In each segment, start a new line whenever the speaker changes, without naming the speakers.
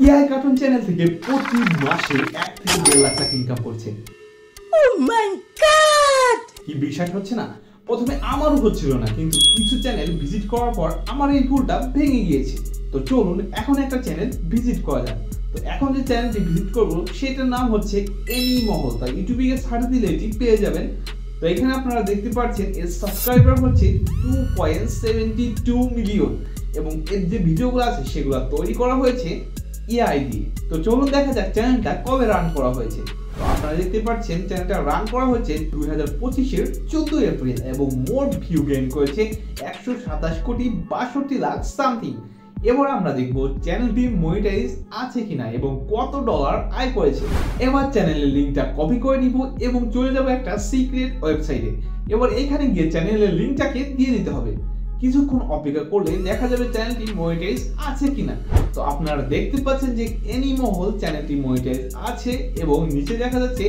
AI cartoon channel থেকে প্রতি মাসে 1 থেকে 1.5 লাখ টাকা ইনকাম করছে।
ও মাই গড!
কি বিশ্বাস হচ্ছে না? প্রথমে আমারও হচ্ছিল না, কিন্তু কিছু চ্যানেল ভিজিট করার পর আমার এই ভুলটা ভেঙে গিয়েছে। তো চলুন এখন একটা চ্যানেল ভিজিট করা যাক। তো এখন যে চ্যানেলটি ভিজিট করব সেটার নাম হচ্ছে এনিমহল। তাই ইউটিউবে গিয়ে সার্চ দিলে এটি পেয়ে যাবেন। তো এখানে আপনারা দেখতে পাচ্ছেন এর সাবস্ক্রাইবার হচ্ছে 2.72 মিলিয়ন এবং এর যে ভিডিওগুলো আছে সেগুলো তৈরি করা হয়েছে এআই দিয়ে। তো চলুন দেখা যাক চ্যানেলটা কবে রান করা হয়েছে। তো আপনারা দেখতে পাচ্ছেন চ্যানেলটা রান করা হয়েছে 2025 এর 14 এপ্রিল এবং মোট ভিউ গেইন করেছে 127,62,00,000 সামথিং। এবার আমরা দেখব চ্যানেলটি মনিটাইজ আছে কিনা এবং কত ডলার আয় করেছে। এবার চ্যানেলের লিংকটা কপি করে নিব এবং চলে যাব একটা সিক্রেট ওয়েবসাইটে। এবার এখানে গিয়ে চ্যানেলের লিংকটাকে দিয়ে দিতে হবে। কিছুক্ষণ অপেক্ষা করলে দেখা যাবে চ্যানেলটি মনিটাইজ আছে কিনা। তো আপনারা দেখতে পাচ্ছেন যে এনিমহল চ্যানেলটি মনিটাইজ আছে এবং নিচে দেখা যাচ্ছে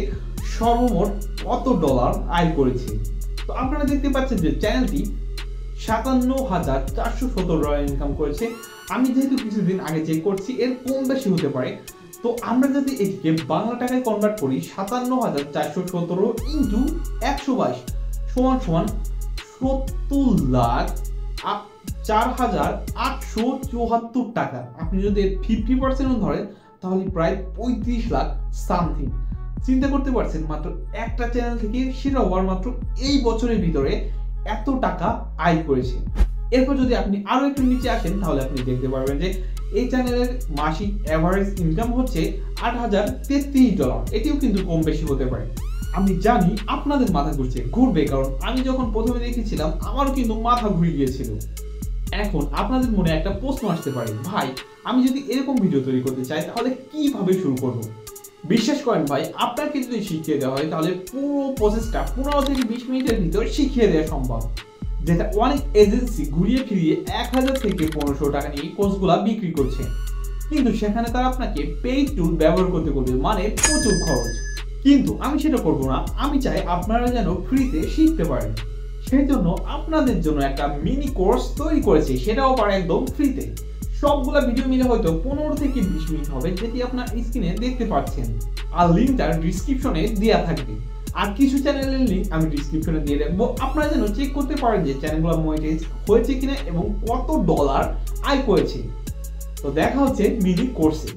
সর্বমোট কত ডলার আয় করেছে। তো আপনারা দেখতে পাচ্ছেন যে চ্যানেলটি 57,417 ডলার ইনকাম করেছে। আমি যেহেতু কিছুদিন আগে চেক করছি, এর কম বেশি হতে পারে। তো আমরা যদি এটিকে বাংলা টাকায় কনভার্ট করি 57,417 ইন্টু 122 সমান 70,04,874 টাকা। আপনি যদি 50% ধরেন তাহলে প্রায় 35 লাখ সামথিং। চিন্তা করতে পারছেন মাত্র একটা চ্যানেল থেকে, সেটা আবার মাত্র এই বছরের ভিতরে এত টাকা আয় করেছে। এরপর যদি আপনি আরো একটু নিচে আসেন তাহলে আপনি দেখতে পারবেন যে এই চ্যানেলের মাসিক এভারেজ ইনকাম হচ্ছে 8,033 ডলার। এটিও কিন্তু কম বেশি হতে পারে। আমি জানি আপনাদের মাথা ঘুরবে, কারণ আমি যখন প্রথমে দেখেছিলাম আমারও কিন্তু মাথা ঘুরে গিয়েছিল। এখন আপনাদের মনে একটা প্রশ্ন আসতে পারে, ভাই আমি যদি এরকম ভিডিও তৈরি করতে চাই তাহলে কিভাবে শুরু করব? বিশ্বাস করেন ভাই, আপনাকে যদি শিখিয়ে দেওয়া হয় তাহলে পুরো প্রসেসটা 15 থেকে 20 মিনিটের ভিতর শিখিয়ে দেওয়া সম্ভব। যেটা অনেক এজেন্সি ঘুরিয়ে ফিরিয়ে 1000 থেকে 1500 টাকা নিয়ে কোর্সগুলো বিক্রি করছে, কিন্তু সেখানে তারা আপনাকে পেইড টুল ব্যবহার করতে বলবে, মানে প্রচুর খরচ। কিন্তু আমি সেটা করব না। আমি চাই আপনারা যেন ফ্রিতে শিখতে পারেন। সেই জন্য আপনাদের জন্য একটা মিনি কোর্স তৈরি করেছি, সেটাও পারে একদম ফ্রিতে। সবগুলা ভিডিও মিলে হয়তো 15 থেকে 20 মিনিট হবে, যেটি আপনার স্ক্রিনে দেখতে পাচ্ছেন। আর লিঙ্কটা ডিসক্রিপশনে দেওয়া থাকবে। আর কিছু চ্যানেলের লিঙ্ক আমি ডিসক্রিপশনে দিয়ে রাখবো, আপনারা যেন চেক করতে পারেন যে চ্যানেলগুলো মনিটাইজ হয়েছে কিনা এবং কত ডলার আয় করেছে। তো দেখা হচ্ছে মিনি কোর্সে।